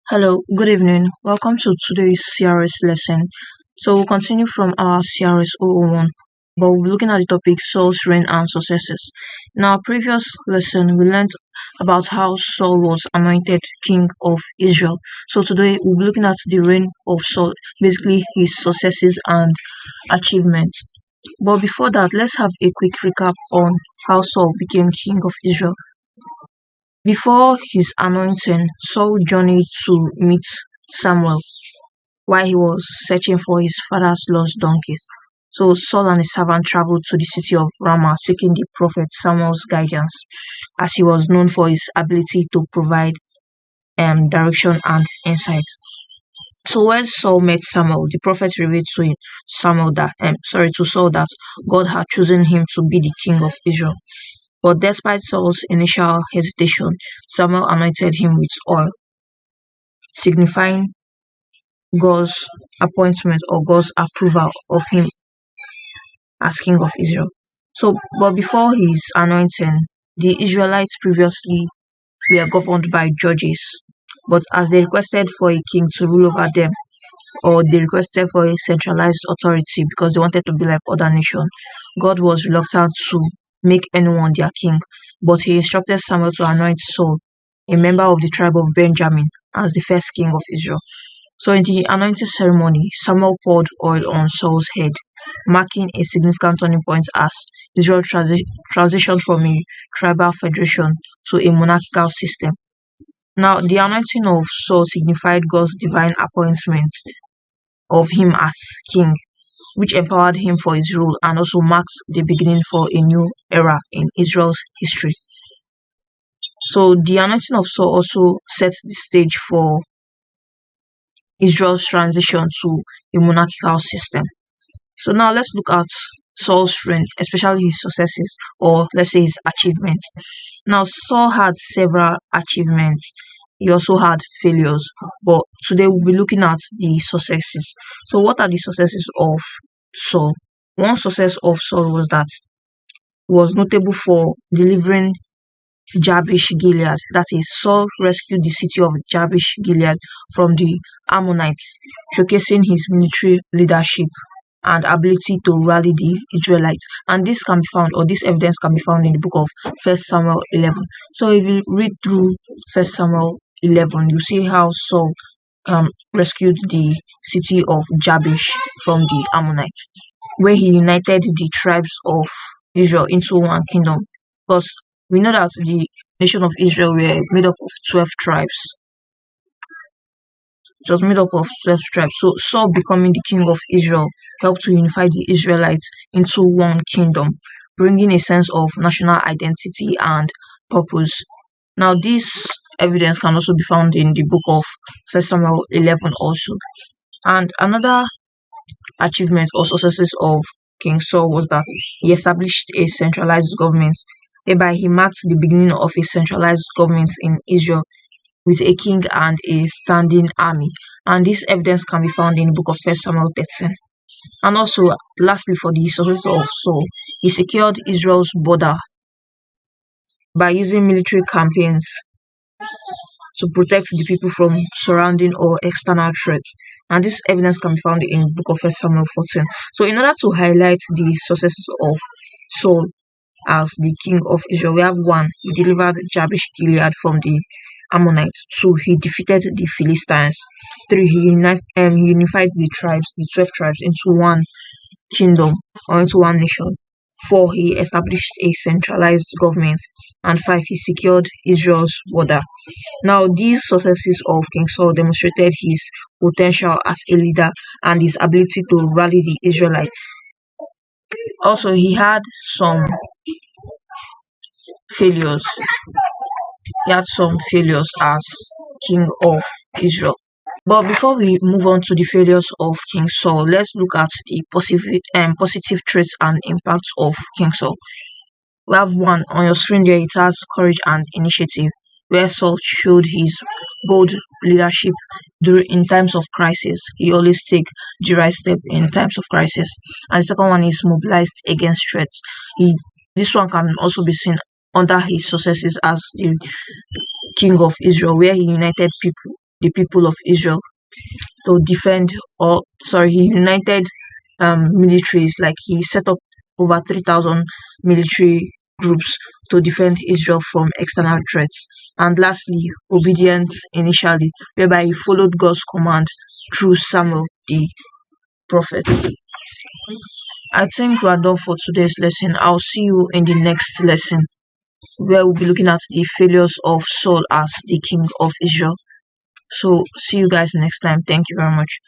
Hello, good evening. Welcome to today's CRS lesson. So we'll continue from our CRS 001, but we'll be looking at the topic Saul's reign and successes. In our previous lesson, we learned about how Saul was anointed king of Israel. So today we'll be looking at the reign of Saul, basically his successes and achievements. But before that, let's have a quick recap on how Saul became king of Israel. Before his anointing, Saul journeyed to meet Samuel while he was searching for his father's lost donkeys. So Saul and his servant traveled to the city of Ramah seeking the prophet Samuel's guidance, as he was known for his ability to provide direction and insight. So when Saul met Samuel, the prophet revealed to Saul that God had chosen him to be the king of Israel. But despite Saul's initial hesitation, Samuel anointed him with oil, signifying God's appointment or God's approval of him as king of Israel. But before his anointing, the Israelites previously were governed by judges. But as they requested for a king to rule over them, or they requested for a centralized authority because they wanted to be like other nations, God was reluctant to make anyone their king, but he instructed Samuel to anoint Saul, a member of the tribe of Benjamin, as the first king of Israel. So in the anointing ceremony, Samuel poured oil on Saul's head, marking a significant turning point as Israel transitioned from a tribal federation to a monarchical system. Now, the anointing of Saul signified God's divine appointment of him as king, which empowered him for his rule and also marked the beginning for a new era in Israel's history. So the anointing of Saul also set the stage for Israel's transition to a monarchical system. So now let's look at Saul's reign, especially his successes, or let's say his achievements. Now, Saul had several achievements. He also had failures, but today we'll be looking at the successes. So what are the successes of Saul? One success of Saul was that he was notable for delivering Jabesh Gilead. That is, Saul rescued the city of Jabesh Gilead from the Ammonites, showcasing his military leadership and ability to rally the Israelites. And this can be found, or this evidence can be found in the book of 1 Samuel 11. So if you read through 1 Samuel 11, you see how Saul rescued the city of Jabesh from the Ammonites, where he united the tribes of Israel into one kingdom. Because we know that the nation of Israel were made up of 12 tribes. It was made up of 12 tribes. So Saul becoming the king of Israel helped to unify the Israelites into one kingdom, bringing a sense of national identity and purpose. Now, this evidence can also be found in the book of 1 Samuel 11 also. And another achievement or successes of King Saul was that he established a centralized government, whereby he marked the beginning of a centralized government in Israel with a king and a standing army. And this evidence can be found in the book of 1 Samuel 13. And also, lastly, for the success of Saul, he secured Israel's border by using military campaigns to protect the people from surrounding or external threats. And this evidence can be found in the book of 1 Samuel 14. So in order to highlight the successes of Saul as the king of Israel, we have 1, he delivered Jabesh Gilead from the Ammonites. 2, he defeated the Philistines. 3, he unified the 12 tribes, into one kingdom or into one nation. 4, he established a centralized government. And 5, he secured Israel's border. Now, these successes of King Saul demonstrated his potential as a leader and his ability to rally the Israelites. Also, he had some failures. As king of Israel. But before we move on to the failures of King Saul, let's look at the positive traits and impacts of King Saul. We have 1 on your screen there. It has courage and initiative, where Saul showed his bold leadership in times of crisis. He always take the right step in times of crisis. And the second one is mobilized against threats. This one can also be seen under his successes as the king of Israel, where he united people the people of Israel to defend, or sorry, he united militaries, like he set up over 3,000 military groups to defend Israel from external threats. And lastly, obedience initially, whereby he followed God's command through Samuel the prophet. I think we are done for today's lesson. I'll see you in the next lesson, where we'll be looking at the failures of Saul as the king of Israel. So see you guys next time. Thank you very much.